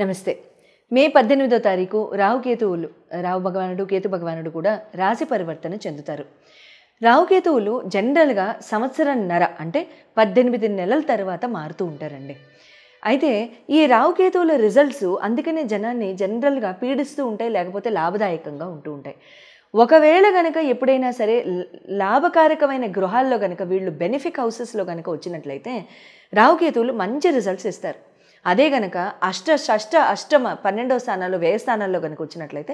నమస్తే. మే 18వ తారీఖు రాహుకేతువులు రాహు భగవానుడు కేతు భగవానుడు కూడా రాశి పరివర్తన చెందుతారు. రాహుకేతువులు జనరల్గా సంవత్సరంన్నర అంటే 18 నెలల తర్వాత మారుతూ ఉంటారండి. అయితే ఈ రాహుకేతువుల రిజల్ట్స్ అందుకనే జనాన్ని జనరల్గా పీడిస్తూ ఉంటాయి, లేకపోతే లాభదాయకంగా ఉంటూ ఉంటాయి. ఒకవేళ గనక ఎప్పుడైనా సరే లాభకారకమైన గృహాల్లో గనక వీళ్ళు బెనిఫిక్ హౌసెస్లో గనక వచ్చినట్లయితే రాహుకేతువులు మంచి రిజల్ట్స్ ఇస్తారు. అదే గనక అష్టమ 12వ స్థానాల్లో వ్యయ స్థానాల్లో కనుక వచ్చినట్లయితే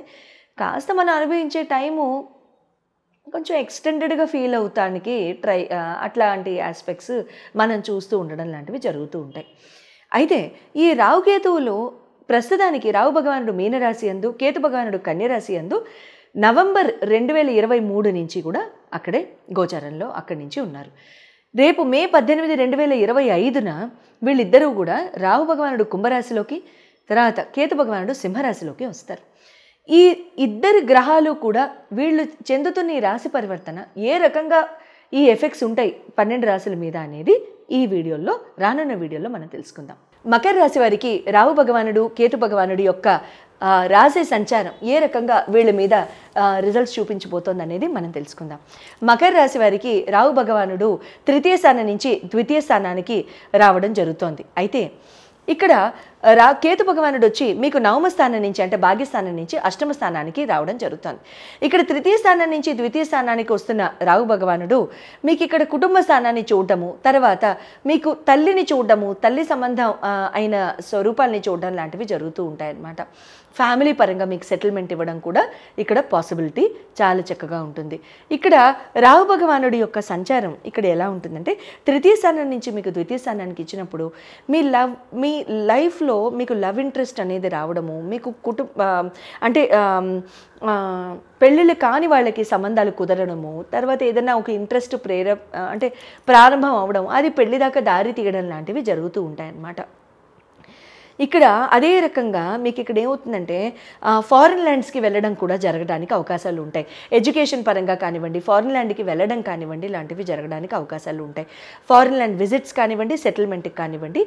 కాస్త మనం అనుభవించే టైము కొంచెం ఎక్స్టెండెడ్గా ఫీల్ అవుతానికి అట్లాంటి ఆస్పెక్ట్స్ మనం చూస్తూ ఉండడం లాంటివి జరుగుతూ ఉంటాయి. అయితే ఈ రాహుకేతువులు ప్రస్తుతానికి రాహు భగవానుడు మీనరాశి యందు, కేతు భగవానుడు కన్యరాశి యందు నవంబర్ 2023 నుంచి కూడా అక్కడే గోచారంలో అక్కడి నుంచి ఉన్నారు. రేపు మే 18, 2025న వీళ్ళిద్దరూ కూడా రాహు భగవానుడు కుంభరాశిలోకి, తర్వాత కేతు భగవానుడు సింహరాశిలోకి వస్తారు. ఈ ఇద్దరు గ్రహాలు కూడా వీళ్ళు చెందుతున్న ఈ రాశి పరివర్తన ఏ రకంగా ఈ ఎఫెక్ట్స్ ఉంటాయి 12 రాశుల మీద అనేది ఈ వీడియోలో రానున్న వీడియోలో మనం తెలుసుకుందాం. మకర రాశి వారికి రాహు భగవానుడు కేతు భగవానుడి యొక్క రాశి సంచారం ఏ రకంగా వీళ్ళ మీద రిజల్ట్స్ చూపించబోతోంది అనేది మనం తెలుసుకుందాం. మకర రాశి వారికి రాహు భగవానుడు 3వ స్థానం నుంచి 2వ స్థానానికి రావడం జరుగుతోంది. అయితే ఇక్కడ కేతు భగవానుడు వచ్చి మీకు 9వ స్థానం నుంచి అంటే భాగ్యస్థానం నుంచి 8వ స్థానానికి రావడం జరుగుతుంది. ఇక్కడ 3వ స్థానం నుంచి 2వ స్థానానికి వస్తున్న రాహు భగవానుడు మీకు ఇక్కడ కుటుంబ స్థానాన్ని చూడటము, తర్వాత మీకు తల్లిని చూడటము, తల్లి సంబంధం అయిన స్వరూపాలని చూడడం లాంటివి జరుగుతూ ఉంటాయన్నమాట. ఫ్యామిలీ పరంగా మీకు సెటిల్మెంట్ ఇవ్వడం కూడా ఇక్కడ పాసిబిలిటీ చాలా చక్కగా ఉంటుంది. ఇక్కడ రాహు భగవానుడి యొక్క సంచారం ఇక్కడ ఎలా ఉంటుందంటే 3వ స్థానం నుంచి మీకు 2వ స్థానానికి ఇచ్చినప్పుడు మీ లైఫ్లో మీకు లవ్ ఇంట్రెస్ట్ అనేది రావడము, మీకు అంటే పెళ్ళిళ్ళు కాని వాళ్ళకి సంబంధాలు కుదరడము, తర్వాత ఏదైనా ఒక ఇంట్రెస్ట్ అంటే ప్రారంభం అవ్వడం, అది పెళ్లి దాకా దారి తీయడం లాంటివి జరుగుతూ ఉంటాయన్నమాట. ఇక్కడ అదే రకంగా మీకు ఇక్కడ ఏమవుతుందంటే ఫారిన్ ల్యాండ్స్కి వెళ్ళడం కూడా జరగడానికి అవకాశాలు ఉంటాయి. ఎడ్యుకేషన్ పరంగా కానివ్వండి, ఫారిన్ ల్యాండ్కి వెళ్ళడం కానివ్వండి, ఇలాంటివి జరగడానికి అవకాశాలు ఉంటాయి. ఫారిన్ ల్యాండ్ విజిట్స్ కానివ్వండి, సెటిల్మెంట్కి కానివ్వండి,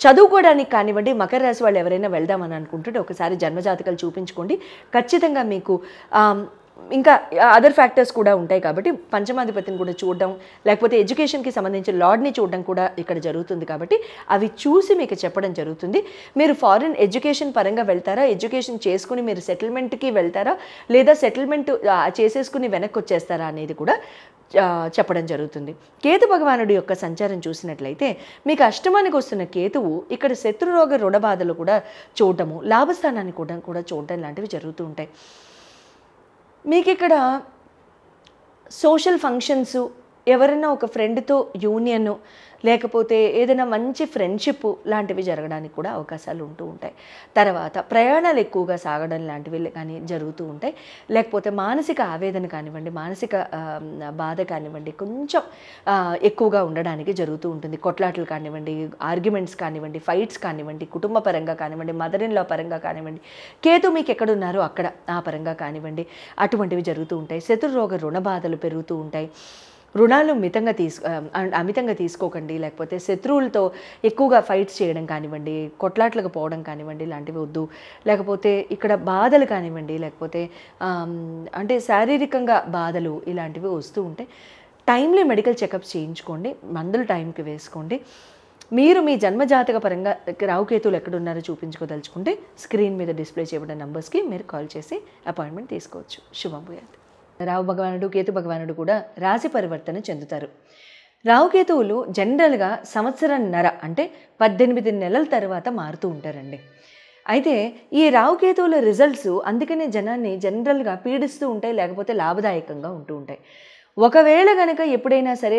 చదువుకోవడానికి కానివ్వండి. మకర రాశి వాళ్ళు ఎవరైనా వెళ్దామని అనుకుంటుంటే ఒకసారి జన్మజాతకాలు చూపించుకోండి. ఖచ్చితంగా మీకు ఇంకా అదర్ ఫ్యాక్టర్స్ కూడా ఉంటాయి కాబట్టి పంచమాధిపతిని కూడా చూడడం, లేకపోతే ఎడ్యుకేషన్కి సంబంధించిన లార్డ్ని చూడడం కూడా ఇక్కడ జరుగుతుంది. కాబట్టి అవి చూసి మీకు చెప్పడం జరుగుతుంది. మీరు ఫారిన్ ఎడ్యుకేషన్ పరంగా వెళ్తారా, ఎడ్యుకేషన్ చేసుకుని మీరు సెటిల్మెంట్కి వెళ్తారా, లేదా సెటిల్మెంట్ చేసేసుకుని వెనక్కి వచ్చేస్తారా అనేది కూడా చెప్పడం జరుగుతుంది. కేతు భగవానుడి యొక్క సంచారం చూసినట్లయితే మీకు అష్టమానికి వస్తున్న కేతువు ఇక్కడ శత్రురోగ రుణబాధలు కూడా చూడటము, లాభస్థానాన్ని కూడా చూడటం లాంటివి జరుగుతూ ఉంటాయి. మీకు ఇక్కడ సోషల్ ఫంక్షన్స్, ఎవరైనా ఒక ఫ్రెండ్తో యూనియన్, లేకపోతే ఏదైనా మంచి ఫ్రెండ్షిప్ లాంటివి జరగడానికి కూడా అవకాశాలు ఉంటూ ఉంటాయి. తర్వాత ప్రయాణాలు ఎక్కువగా సాగడం లాంటివి కానీ జరుగుతూ ఉంటాయి. లేకపోతే మానసిక ఆవేదన కానివ్వండి, మానసిక బాధ కానివ్వండి కొంచెం ఎక్కువగా ఉండడానికి జరుగుతూ ఉంటుంది. కొట్లాటలు కానివ్వండి, ఆర్గ్యుమెంట్స్ కానివ్వండి, ఫైట్స్ కానివ్వండి, కుటుంబ పరంగా కానివ్వండి, మదర్ ఇన్ లా పరంగా కానివ్వండి, కేతు మీకు ఎక్కడున్నారో అక్కడ ఆ పరంగా కానివ్వండి, అటువంటివి జరుగుతూ ఉంటాయి. శత్రురోగ రుణ బాధలు పెరుగుతూ ఉంటాయి. రుణాలు అమితంగా తీసుకోకండి, లేకపోతే శత్రువులతో ఎక్కువగా ఫైట్స్ చేయడం కానివ్వండి, కొట్లాట్లకు పోవడం కానివ్వండి, ఇలాంటివి వద్దు. లేకపోతే ఇక్కడ బాధలు కానివ్వండి, లేకపోతే అంటే శారీరకంగా బాధలు ఇలాంటివి వస్తూ ఉంటాయి. టైమ్లీ మెడికల్ చెకప్స్ చేయించుకోండి, మందులు టైంకి వేసుకోండి. మీరు మీ జన్మజాతక పరంగా రాహుకేతువులు ఎక్కడున్నారో చూపించుకోదలుచుకుంటే స్క్రీన్ మీద డిస్ప్లే చేయబడిన నంబర్స్కి మీరు కాల్ చేసి అపాయింట్మెంట్ తీసుకోవచ్చు. శుభం భూయాత్. రాహు భగవానుడు కేతు భగవానుడు కూడా రాశి పరివర్తన చెందుతారు. రాహుకేతువులు జనరల్గా సంవత్సరంన్నర అంటే 18 నెలల తర్వాత మారుతూ ఉంటారండి. అయితే ఈ రాహుకేతువుల రిజల్ట్స్ అందుకనే జనాన్ని జనరల్గా పీడిస్తూ ఉంటాయి, లేకపోతే లాభదాయకంగా ఉంటూ ఉంటాయి. ఒకవేళ గనక ఎప్పుడైనా సరే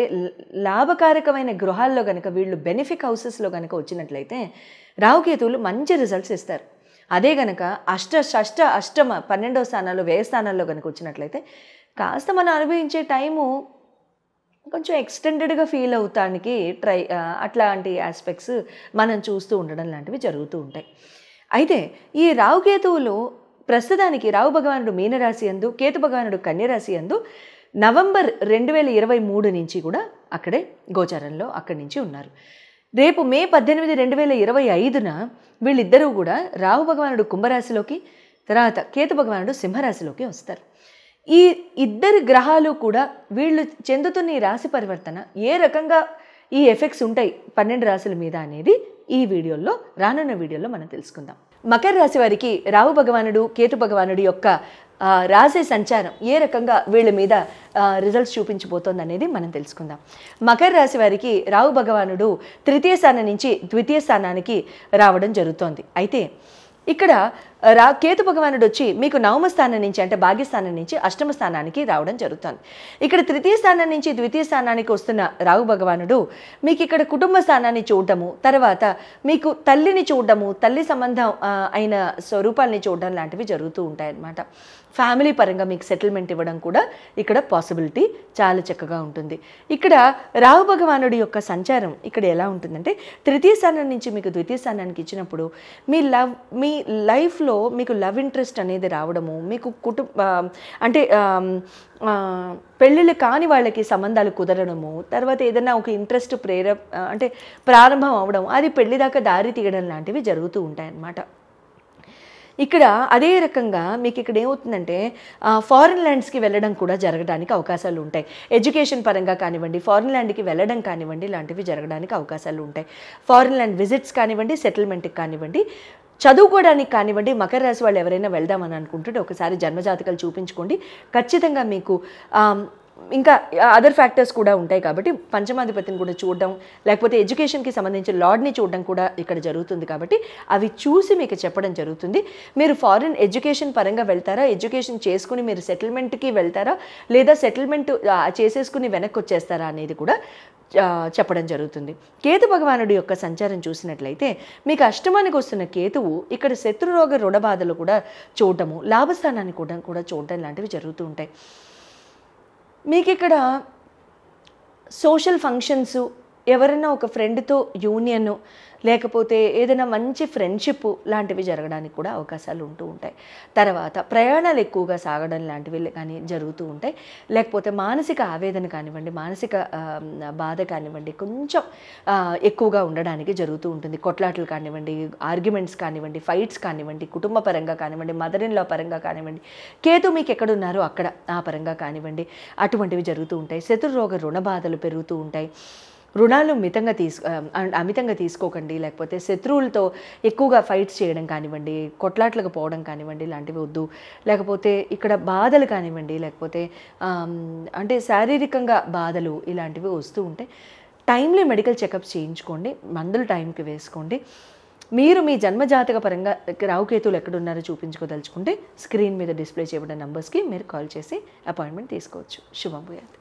లాభకారకమైన గృహాల్లో గనక వీళ్ళు బెనిఫిక్ హౌసెస్లో గనక వచ్చినట్లయితే రాహుకేతువులు మంచి రిజల్ట్స్ ఇస్తారు. అదే గనక అష్టమ 12వ స్థానాల్లో వ్యయ స్థానాల్లో కనుక వచ్చినట్లయితే కాస్త మనం అనుభవించే టైము కొంచెం ఎక్స్టెండెడ్గా ఫీల్ అవుతానికి అట్లాంటి ఆస్పెక్ట్స్ మనం చూస్తూ ఉండడం లాంటివి జరుగుతూ ఉంటాయి. అయితే ఈ రాహుకేతువులు ప్రస్తుతానికి రాహు భగవానుడు మీనరాశి యందు, కేతు భగవానుడు కన్యరాశి యందు నవంబర్ 2023 నుంచి కూడా అక్కడే గోచారంలో అక్కడి నుంచి ఉన్నారు. రేపు మే 18, 2025న వీళ్ళిద్దరూ కూడా రాహు భగవానుడు కుంభరాశిలోకి, తర్వాత కేతు భగవానుడు సింహరాశిలోకి వస్తారు. ఈ ఇద్దరు గ్రహాలు కూడా వీళ్ళు చెందుతున్న ఈ రాశి పరివర్తన ఏ రకంగా ఈ ఎఫెక్ట్స్ ఉంటాయి 12 రాశుల మీద అనేది ఈ వీడియోలో, రానున్న వీడియోలో మనం తెలుసుకుందాం. మకర రాశి వారికి రాహు భగవానుడు కేతు భగవానుడి యొక్క రాశి సంచారం ఏ రకంగా వీళ్ళ మీద రిజల్ట్స్ చూపించబోతోంది అనేది మనం తెలుసుకుందాం. మకర రాశి వారికి రాహు భగవానుడు 3వ స్థానం నుంచి 2వ స్థానానికి రావడం జరుగుతోంది. అయితే ఇక్కడ కేతు భగవానుడు వచ్చి మీకు 9వ స్థానం నుంచి అంటే భాగ్యస్థానం నుంచి 8వ స్థానానికి రావడం జరుగుతుంది. ఇక్కడ 3వ స్థానం నుంచి 2వ స్థానానికి వస్తున్న రాహు భగవానుడు మీకు ఇక్కడ కుటుంబ స్థానాన్ని చూడటము, తర్వాత మీకు తల్లిని చూడటము, తల్లి సంబంధం అయిన స్వరూపాలని చూడడం లాంటివి జరుగుతూ ఉంటాయన్నమాట. ఫ్యామిలీ పరంగా మీకు సెటిల్మెంట్ ఇవ్వడం కూడా ఇక్కడ పాసిబిలిటీ చాలా చక్కగా ఉంటుంది. ఇక్కడ రాహు భగవానుడి యొక్క సంచారం ఇక్కడ ఎలా ఉంటుందంటే 3వ స్థానం నుంచి మీకు 2వ స్థానానికి ఇచ్చినప్పుడు మీ లైఫ్లో మీకు లవ్ ఇంట్రెస్ట్ అనేది రావడము, మీకు అంటే పెళ్ళిళ్ళు కాని వాళ్ళకి సంబంధాలు కుదరడము, తర్వాత ఏదైనా ఒక ఇంట్రెస్ట్ అంటే ప్రారంభం అవడం, అది పెళ్లి దాకా దారి తీయడం లాంటివి జరుగుతూ ఉంటాయన్నమాట. ఇక్కడ అదే రకంగా మీకు ఇక్కడ ఏమవుతుందంటే ఫారిన్ ల్యాండ్స్కి వెళ్ళడం కూడా జరగడానికి అవకాశాలు ఉంటాయి. ఎడ్యుకేషన్ పరంగా కానివ్వండి, ఫారిన్ ల్యాండ్కి వెళ్ళడం కానివ్వండి, లాంటివి జరగడానికి అవకాశాలు ఉంటాయి. ఫారిన్ ల్యాండ్ విజిట్స్ కానివ్వండి, సెటిల్మెంట్కి కానివ్వండి, చదువుకోవడానికి కానివ్వండి. మకర రాశి వాళ్ళు ఎవరైనా వెళ్దామని అనుకుంటుంటే ఒకసారి జన్మజాతకాలు చూపించుకోండి. ఖచ్చితంగా మీకు ఇంకా అదర్ ఫ్యాక్టర్స్ కూడా ఉంటాయి కాబట్టి పంచమాధిపతిని కూడా చూడడం, లేకపోతే ఎడ్యుకేషన్కి సంబంధించిన లార్డ్ని చూడడం కూడా ఇక్కడ జరుగుతుంది. కాబట్టి అవి చూసి మీకు చెప్పడం జరుగుతుంది. మీరు ఫారిన్ ఎడ్యుకేషన్ పరంగా వెళ్తారా, ఎడ్యుకేషన్ చేసుకుని మీరు సెటిల్మెంట్కి వెళ్తారా, లేదా సెటిల్మెంట్ చేసేసుకుని వెనక్కి వచ్చేస్తారా అనేది కూడా చెప్పడం జరుగుతుంది. కేతు భగవానుడి యొక్క సంచారం చూసినట్లయితే మీకు అష్టమానికి వస్తున్న కేతువు ఇక్కడ శత్రురోగ రుణబాధలు కూడా చూడటము, లాభస్థానాన్ని కూడా చూడటం లాంటివి జరుగుతూ ఉంటాయి. మీకు ఇక్కడ సోషల్ ఫంక్షన్స్, ఎవరైనా ఒక ఫ్రెండ్తో యూనియన్, లేకపోతే ఏదైనా మంచి ఫ్రెండ్షిప్ లాంటివి జరగడానికి కూడా అవకాశాలు ఉంటూ ఉంటాయి. తర్వాత ప్రయాణాలు ఎక్కువగా సాగడం లాంటివి కానీ జరుగుతూ ఉంటాయి. లేకపోతే మానసిక ఆవేదన కానివ్వండి, మానసిక బాధ కానివ్వండి కొంచెం ఎక్కువగా ఉండడానికి జరుగుతూ ఉంటుంది. కొట్లాటలు కానివ్వండి, ఆర్గ్యుమెంట్స్ కానివ్వండి, ఫైట్స్ కానివ్వండి, కుటుంబ పరంగా కానివ్వండి, మదర్ ఇన్ లా పరంగా కానివ్వండి, కేతు మీకు ఎక్కడున్నారో అక్కడ ఆ పరంగా కానివ్వండి, అటువంటివి జరుగుతూ ఉంటాయి. శత్రురోగ రుణ బాధలు పెరుగుతూ ఉంటాయి. రుణాలు అమితంగా తీసుకోకండి, లేకపోతే శత్రువులతో ఎక్కువగా ఫైట్స్ చేయడం కానివ్వండి, కొట్లాట్లకు పోవడం కానివ్వండి, ఇలాంటివి వద్దు. లేకపోతే ఇక్కడ బాధలు కానివ్వండి, లేకపోతే అంటే శారీరకంగా బాధలు ఇలాంటివి వస్తూ ఉంటాయి. టైమ్లీ మెడికల్ చెకప్స్ చేయించుకోండి, మందులు టైంకి వేసుకోండి. మీరు మీ జన్మజాతక పరంగా రాహుకేతువులు ఎక్కడున్నారో చూపించుకోదలుచుకుంటే స్క్రీన్ మీద డిస్ప్లే చేయబడిన నంబర్స్కి మీరు కాల్ చేసి అపాయింట్మెంట్ తీసుకోవచ్చు. శుభం భూయాత్.